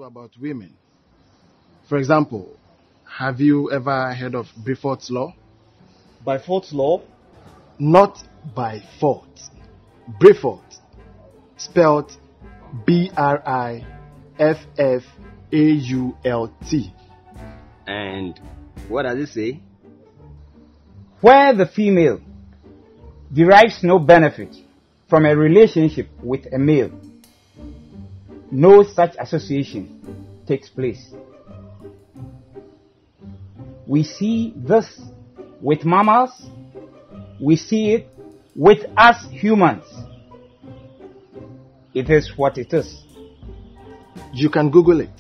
About women. For example, have you ever heard of Brifort's law? Brifort's law? Not by fault. Brifort, spelled Brifault. And what does it say? Where the female derives no benefit from a relationship with a male, no such association takes place. We see this with mammals. We see it with us humans. It is what it is. You can Google it.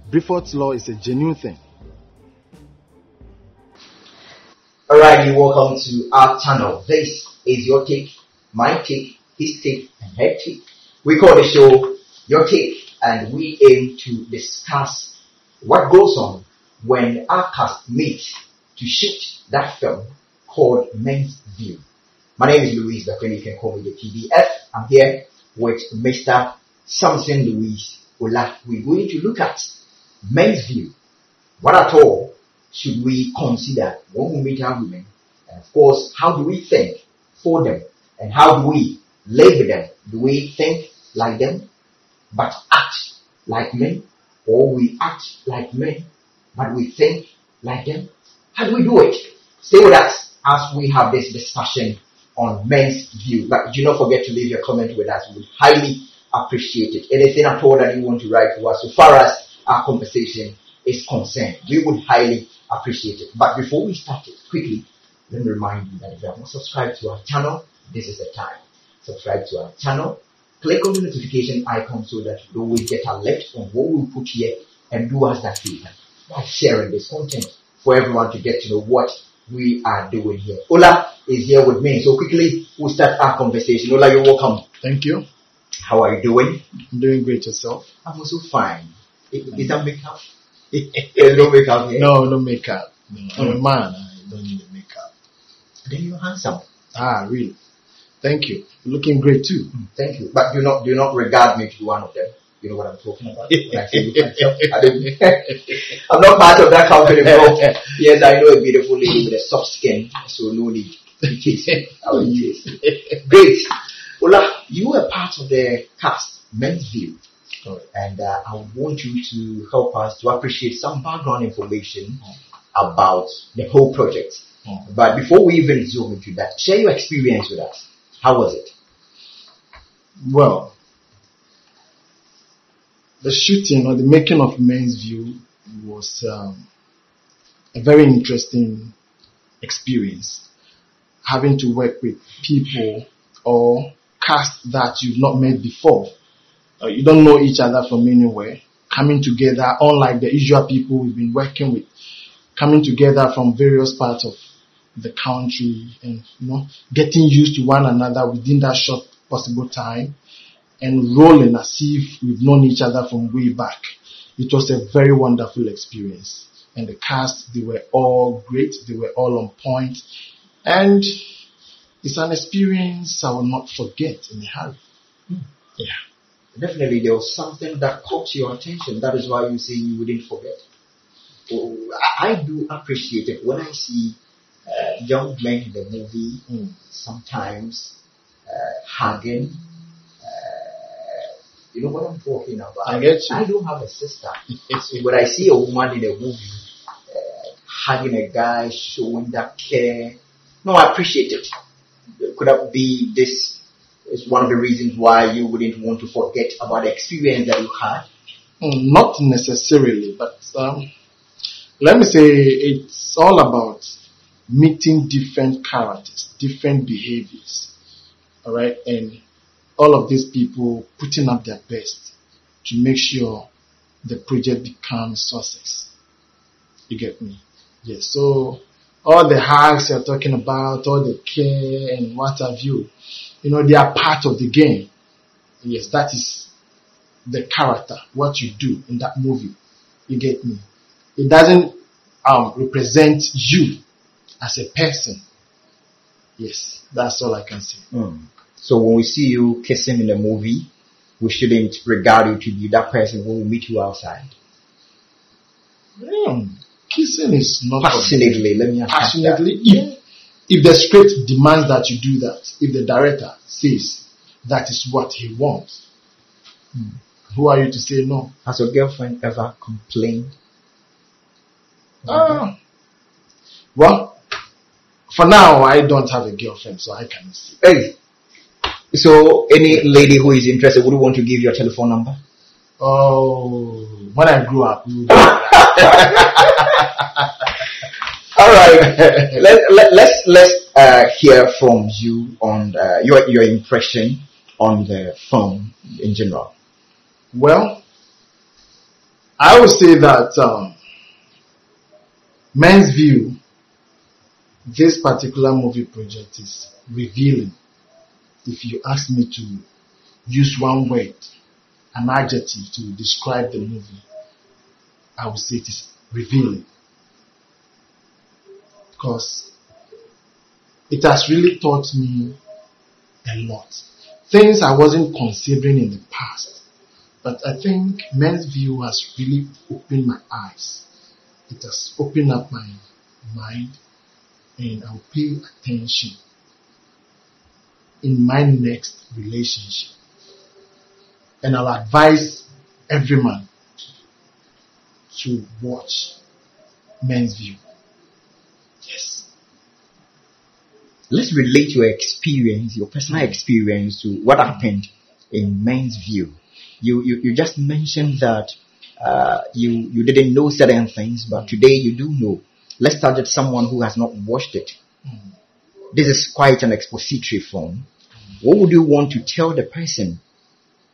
Brifort's law is a genuine thing. Alright, welcome to our channel. This is your take, my take, his take, and her take. We call the show Your Take, and we aim to discuss what goes on when our cast meet to shoot that film called Men's View. My name is Lewis, but you can call me the TBF. I'm here with Mr. Sampson Lewis Ola. We're going to look at Men's View. What at all should we consider when we meet our women? And of course, how do we think for them? And how do we live with them? Do we think like them but act like men, or we act like men but we think like them? How do we do it? Stay with us as we have this discussion on Men's View. But do not forget to leave your comment with us. We would highly appreciate it. Anything at all that you want to write to us so far as our conversation is concerned, we would highly appreciate it. But before we start it, quickly, let me remind you that if you have not subscribed to our channel, this is the time. Subscribe to our channel. Click on the notification icon so that you always get alert on what we put here, and do us that favor by sharing this content for everyone to get to know what we are doing here. Ola is here with me, so quickly we'll start our conversation. Ola, you're welcome. Thank you. How are you doing? I'm doing great. Yourself? I'm also fine. Is that makeup? There's no makeup here? No, no makeup. No. I'm a man. I don't need the makeup. Then you're handsome. Ah, really? Thank you. You're looking great too. Thank you. But do not regard me to be one of them. You know what I'm talking about? When I say look myself, I'm not part of that company, bro. Yes, I know a beautiful lady with a soft skin, so no need to kiss me. I will kiss. Great. Ola, you were part of the cast, Men's View. And I want you to help us to appreciate some background information about the whole project. But before we even zoom into that, share your experience with us. How was it? Well, the shooting or the making of Men's View was a very interesting experience. Having to work with people or cast that you've not met before. You don't know each other from anywhere. Coming together, unlike the usual people we've been working with. Coming together from various parts of the country and, getting used to one another within that short possible time and rolling as if we've known each other from way back. It was a very wonderful experience. And the cast, they were all great. They were all on point. And it's an experience I will not forget in a hurry. Yeah. Definitely, there was something that caught your attention. That is why you say you wouldn't forget. I do appreciate it when I see young men in the movie, sometimes hugging. You know what I'm talking about? I get you. I don't have a sister. So when I see a woman in a movie hugging a guy, showing that care, no, I appreciate it. Could that be this It's one of the reasons why you wouldn't want to forget about the experience that you had. Not necessarily, but let me say it's all about meeting different characters, different behaviors, all right, and all of these people putting up their best to make sure the project becomes success. You get me? Yes. So all the hacks you're talking about, all the care and what have you, they are part of the game. Yes, that is the character, what you do in that movie. You get me? It doesn't represent you as a person. Yes, that's all I can say. So when we see you kissing in a movie, we shouldn't regard you to be that person when we meet you outside. Kissing is not passionately. Let me ask passionately. If the script demands that you do that, if the director says that is what he wants, who are you to say no? Has your girlfriend ever complained? Well, for now I don't have a girlfriend, so I can't say. Hey. So, any lady who is interested, would you want to give your telephone number? Oh, when I grew up, we would do All right. Let's hear from you on your impression on the film in general. Well, I would say that Men's View, this particular movie project is revealing. If you ask me to use one word, an adjective to describe the movie, I would say it is revealing. Because it has really taught me a lot. Things I wasn't considering in the past. But I think Men's View has really opened my eyes. It has opened up my mind, and I'll pay attention in my next relationship. And I'll advise every man to watch Men's View. Yes. Let's relate your experience, your personal experience, to what happened in Men's View. You just mentioned that you didn't know certain things, but today you do know. Let's target someone who has not watched it. This is quite an expository film. What would you want to tell the person,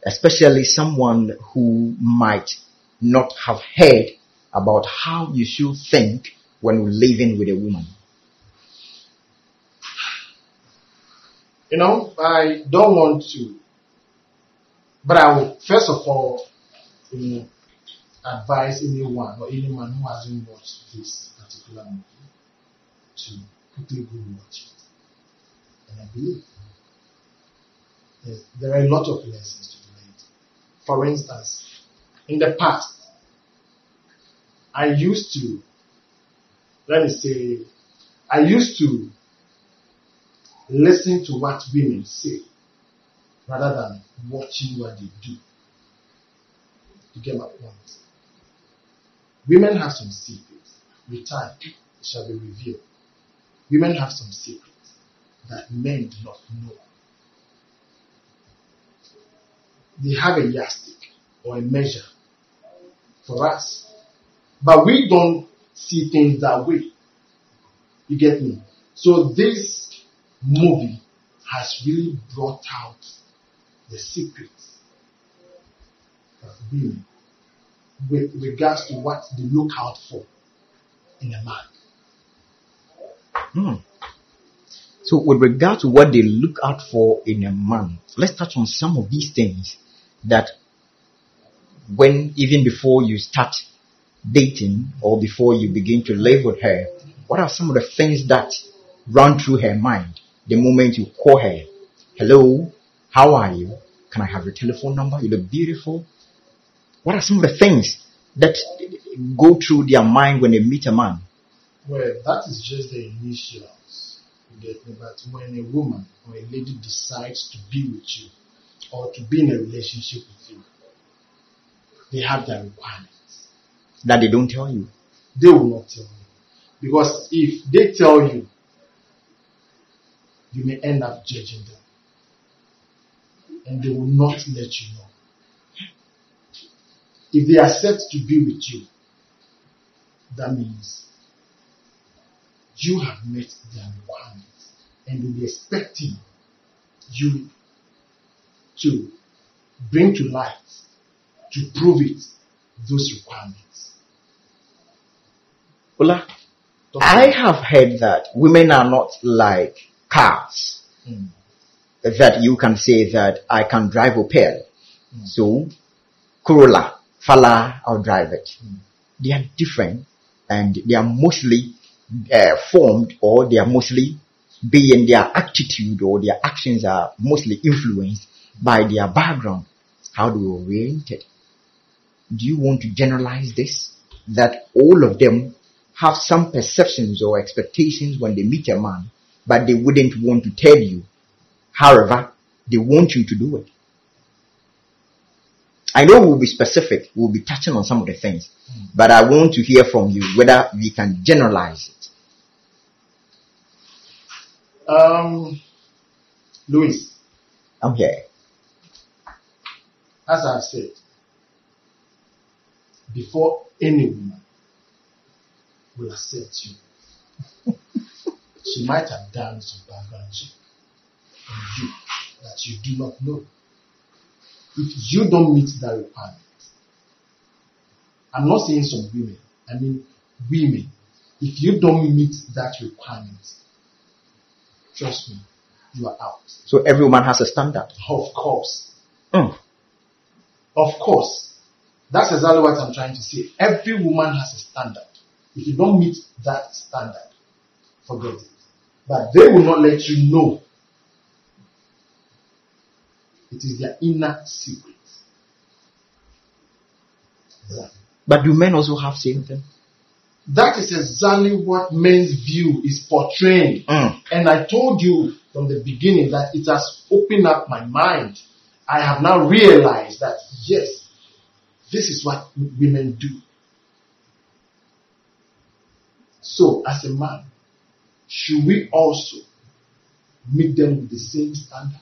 especially someone who might not have heard about how you should think when living with a woman? I don't want to, but I will first of all, advise anyone or any man who hasn't watched this particular movie to quickly go watch it. And I believe there are a lot of lessons to be learned. For instance, in the past, I used to listen to what women say rather than watching what they do. You get my point? Women have some secrets. With time, it shall be revealed. Women have some secrets that men do not know. They have a yardstick or a measure for us. But we don't see things that way. You get me? So this movie has really brought out the secrets of women with regards to what they look out for in a man. So with regard to what they look out for in a man, let's touch on some of these things that even before you start dating or before you begin to live with her, what are some of the things that run through her mind the moment you call her? Hello, how are you? Can I have your telephone number? You look beautiful. What are some of the things that go through their mind when they meet a man? Well, that is just the initials. You get me? But when a woman or a lady decides to be with you or to be in a relationship with you, they have their requirements. That they don't tell you? They will not tell you. Because if they tell you, you may end up judging them. and they will not let you know. If they accept to be with you, that means you have met their requirements, and they'll be expecting you to bring to light, to prove it, those requirements. Ola, I have heard that women are not like cars. That you can say that I can drive Opel. So, Corolla, Fala, I'll drive it. They are different, and they are mostly formed, or they are mostly being their attitude or their actions are mostly influenced by their background, how they were oriented. Do you want to generalize this? That all of them have some perceptions or expectations when they meet a man, but they wouldn't want to tell you. However, they want you to do it. I know we'll be specific, we'll be touching on some of the things, but I want to hear from you whether we can generalize it. Louis, I'm here. As I've said, before any woman will accept you, she might have done some background check on you that you do not know. If you don't meet that requirement, I'm not saying some women, I mean women, if you don't meet that requirement, trust me, you are out. So every woman has a standard? Of course. Of course. That's exactly what I'm trying to say. Every woman has a standard. If you don't meet that standard, forget it. But they will not let you know. It is their inner secret. Exactly. But do men also have same thing? That is exactly what men's view is portraying. And I told you from the beginning that it has opened up my mind. I have now realized that, yes, this is what women do. So, as a man, should we also meet them with the same standard?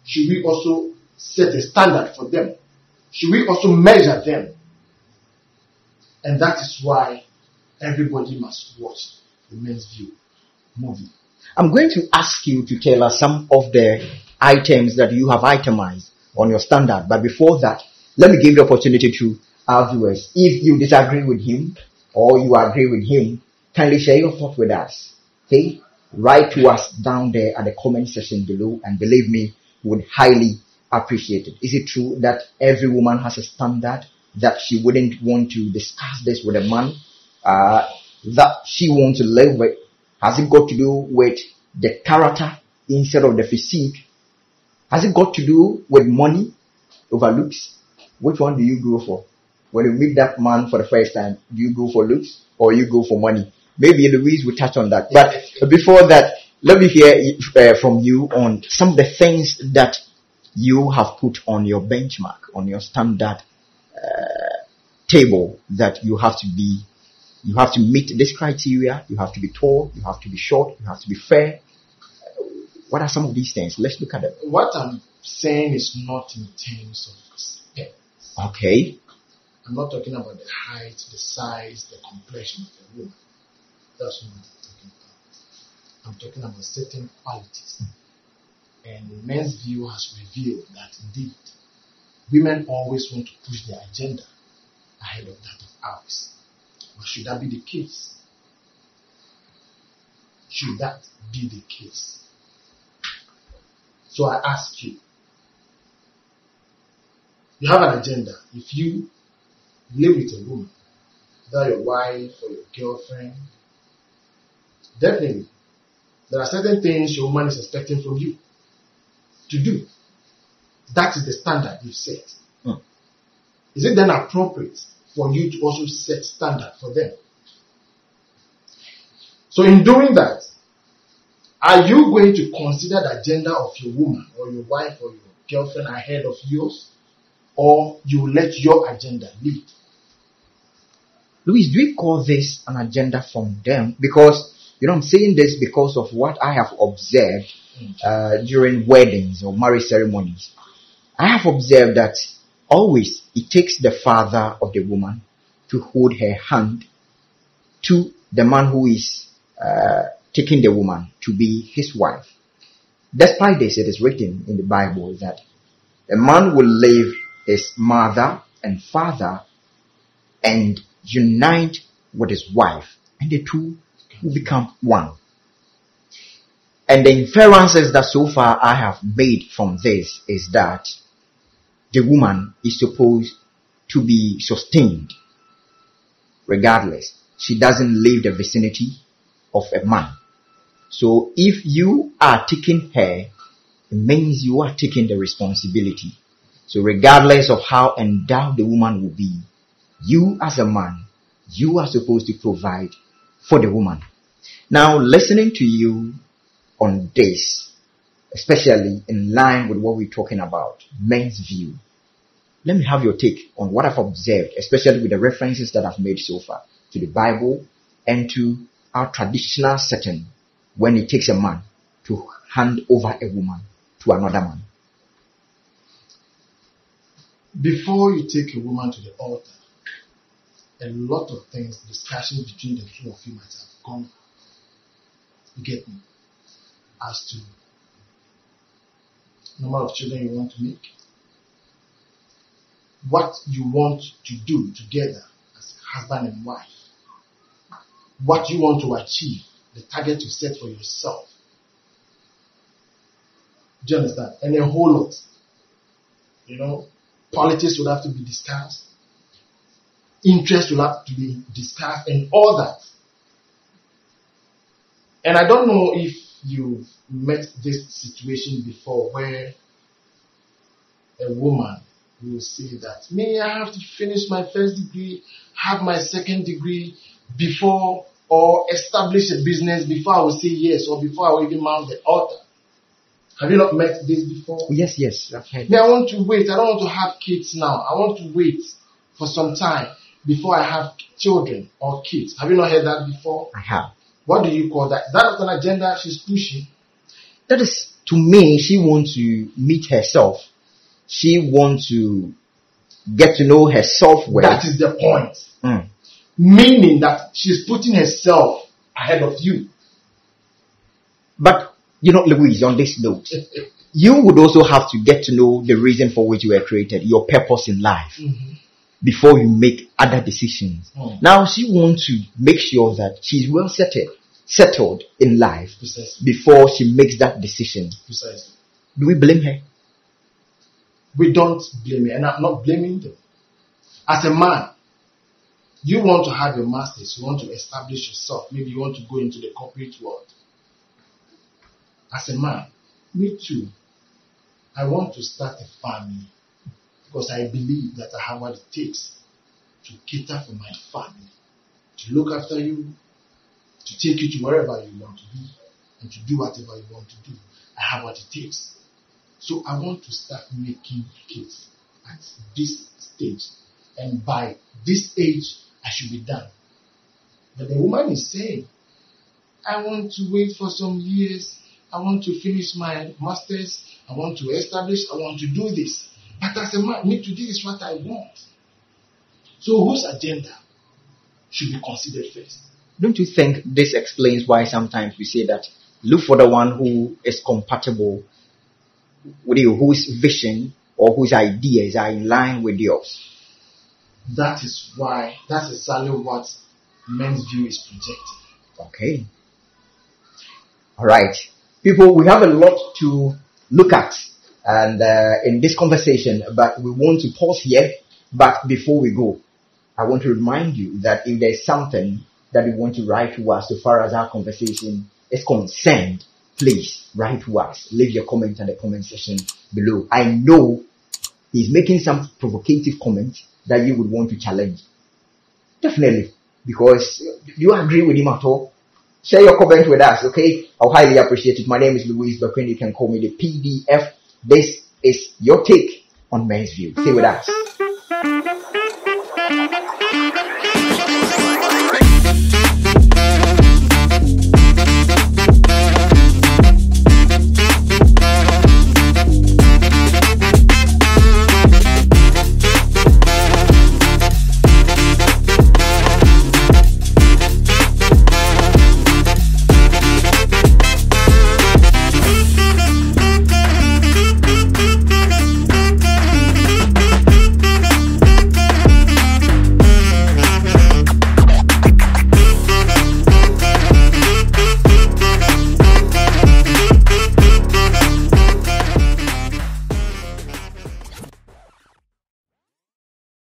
Should we also set a standard for them? Should we also measure them? And that is why everybody must watch the Men's View movie. I'm going to ask you to tell us some of the items that you have itemized on your standard. But before that, let me give the opportunity to our viewers. If you disagree with him or you agree with him, kindly share your thoughts with us. Okay? Write to us down there at the comment section below, and believe me, we would highly appreciate it. Is it true that every woman has a standard that she wouldn't want to discuss this with a man that she wants to live with? Has it got to do with the character instead of the physique? Has it got to do with money over looks? Which one do you go for? When you meet that man for the first time, do you go for looks or you go for money? Maybe Louise will touch on that. But before that, let me hear from you on some of the things that you have put on your benchmark, on your standard table, that you have to meet this criteria. You have to be tall, you have to be short, you have to be fair. What are some of these things? Let's look at them. What I'm saying is not in terms of respect. Okay. I'm not talking about the height, the size, the complexion of the woman. That's not what I'm talking about. I'm talking about certain qualities. And Men's View has revealed that indeed, women always want to push their agenda ahead of that of ours. But should that be the case? Should that be the case? So I ask you, you have an agenda. If you live with a woman, whether your wife or your girlfriend, definitely there are certain things your woman is expecting from you to do. That is the standard you've set. Is it then appropriate for you to also set standard for them? So in doing that, are you going to consider the agenda of your woman or your wife or your girlfriend ahead of yours? Or you let your agenda lead? Louis, do we call this an agenda from them? Because, I'm saying this because of what I have observed during weddings or marriage ceremonies. I have observed that always it takes the father of the woman to hold her hand to the man who is taking the woman to be his wife. Despite this, it is written in the Bible that a man will leave his mother and father and unite with his wife, and the two will become one. And the inferences that so far I have made from this is that the woman is supposed to be sustained regardless. She doesn't leave the vicinity of a man. So if you are taking her, it means you are taking the responsibility. So regardless of how endowed the woman will be, you as a man, you are supposed to provide for the woman. Now, listening to you on this, especially in line with what we're talking about, men's view, let me have your take on what I've observed, especially with the references that I've made so far to the Bible and to our traditional setting when it takes a man to hand over a woman to another man. Before you take a woman to the altar, a lot of things, discussions between the two of you might have gone. You get me? As to number of children you want to make, what you want to do together as husband and wife, what you want to achieve, the target you set for yourself. Do you understand? And a whole lot. Politics will have to be discussed. Interest will have to be discussed and all that. And I don't know if you've met this situation before where a woman will say that, me, I have to finish my first degree, have my second degree before, or establish a business before I will say yes, or before I will even mount the altar. Have you not met this before? Yes. I've heard. Me, I want to wait. I don't want to have kids now. I want to wait for some time before I have children or kids. Have you not heard that before? I have. What do you call that? That is an agenda she's pushing. That is, to me, she wants to meet herself. She wants to get to know her self-worth. That is the point. Meaning that she's putting herself ahead of you. But, Louise, on this note, you would also have to get to know the reason for which you were created, your purpose in life, before you make other decisions. Now, she wants to make sure that she's well settled in life before she makes that decision. Precisely. Do we blame her? We don't blame her, and I'm not blaming them. As a man, you want to have your masters, you want to establish yourself, maybe you want to go into the corporate world. As a man, me too, I want to start a family because I believe that I have what it takes to cater for my family, to look after you, to take you to wherever you want to be, and to do whatever you want to do. I have what it takes. So I want to start making kids at this stage. And by this age, I should be done. But the woman is saying, I want to wait for some years. I want to finish my masters. I want to establish. I want to do this. But as a man, me too, this is what I want. So whose agenda should be considered first? Don't you think this explains why sometimes we say that look for the one who is compatible with you, whose vision or whose ideas are in line with yours? That's exactly what men's view is projecting. Okay. All right. People, we have a lot to look at and in this conversation, but we want to pause here. But before we go, I want to remind you that if there's something that you want to write to us so far as our conversation is concerned, please write to us. Leave your comment in the comment section below. I know he's making some provocative comments that you would want to challenge. Definitely. Because do you agree with him at all? Share your comment with us, okay? I'll highly appreciate it. My name is Louise Bakwen. You can call me the PDF. This is your take on men's view. Stay with us.